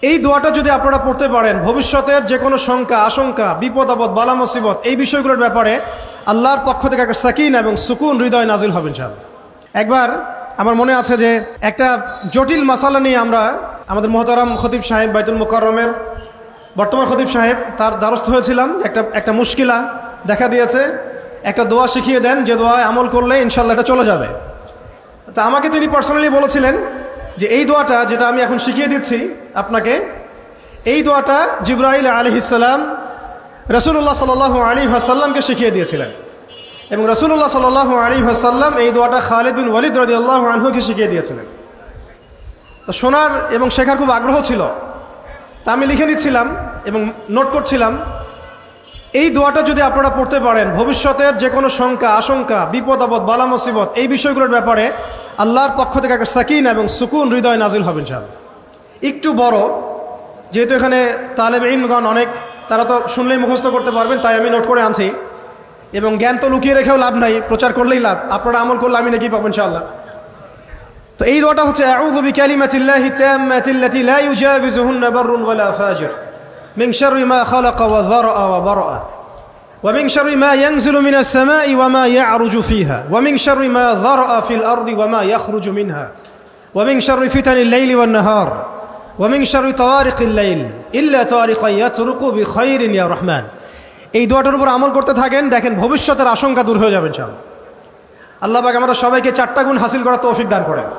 এই দোয়াটা যদি আপনারা পড়তে পারেন, ভবিষ্যতের যে কোনো শঙ্কা, আশঙ্কা, বিপদ আপদ, বালা মুসিবত, এই বিষয়গুলোর ব্যাপারে আল্লাহর পক্ষ থেকে একটা সাকিনা এবং সুকুন হৃদয় নাজিল হবে ইনশাআল্লাহ। একবার আমার মনে আছে যে একটা জটিল মাসালা নিয়ে আমরা আমাদের মুহতারাম খতিব সাহেব, বাইতুল মুকাররমের বর্তমান খতিব সাহেব, তার দ্বারস্থ হয়েছিলাম। একটা মুশকিলা দেখা দিয়েছে, একটা দোয়া শিখিয়ে দেন যে দোয়ায় আমল করলে ইনশাআল্লাহ এটা চলে যাবে। তা আমাকে তিনি পার্সোনালি বলেছিলেন যে এই দোয়াটা যেটা আমি এখন শিখিয়ে দিচ্ছি আপনাকে, এই দোয়াটা জিবরাইল আলাইহিস সালাম রাসূলুল্লাহ সাল্লাল্লাহু আলাইহি ওয়াসাল্লামকে শিখিয়ে দিয়েছিলেন, এবং রাসূলুল্লাহ সাল্লাল্লাহু আলাইহি ওয়াসাল্লাম এই দোয়াটা খালিদ বিন ওয়ালিদ রাদিয়াল্লাহু আনহুকে শিখিয়ে দিয়েছিলেন। তো শোনার এবং শেখার খুব আগ্রহ ছিল, তা আমি লিখে নিচ্ছিলাম এবং নোট করছিলাম। এই দোয়াটা যদি আপনারা পড়তে পারেন, ভবিষ্যতের যে কোনো শঙ্কা, আশঙ্কা, বিপদ আপদ, বালা মুসিবত, এই বিষয়গুলোর ব্যাপারে আল্লাহর পক্ষ থেকে একটা সাকিনা এবং সুকুন হৃদয় নাজিল হবে ইনশাআল্লাহ। একটু বড়, যেহেতু এখানে তালেবে ইলমগণ অনেক, তারা তো শুনলেই মুখস্থ করতে পারবেন, তাই আমি নোট করে আনছি। এবং জ্ঞান তো লুকিয়ে রেখেও লাভ নাই, প্রচার করলেই লাভ, আপনারা আমল করলে আমি নাকি পাবো ইনশাআল্লাহ। তো এই দোয়াটা হচ্ছে আউযু বিকালিমাতিল্লাহি তাম্মাতিল্লাতি লা ইউজাবিজুহুন্না বাররুন ওয়ালা ফাজির মিন শাররি মা খালাকা ওয়া যারআ ওয়া বারআ ওয়া মিন শাররি মা ইয়ানজিলু মিনাস সামাই ওয়া মা ইয়ারুজু ফিহা ওয়া মিন শাররি মা যারআ ফিল আরদি ওয়া মা ইয়াখরুজু মিনহা ওয়া মিন শাররি ফিতানিল লাইলি ওয়ান নাহার ওয়া মিন শাররি তাওয়ারিকিল লাইল ইল্লা তাওয়ারিকা ইয়াতরুকু বিখাইরিন ইয়া রহমান। এই দোয়াটার উপর আমল করতে থাকেন, দেখেন ভবিষ্যতের আশঙ্কা দূর হয়ে যাবে ইনশাআল্লাহ। আল্লাহ পাক আমরা সবাইকে 4টা গুণ হাসিল করার তৌফিক দান করেন।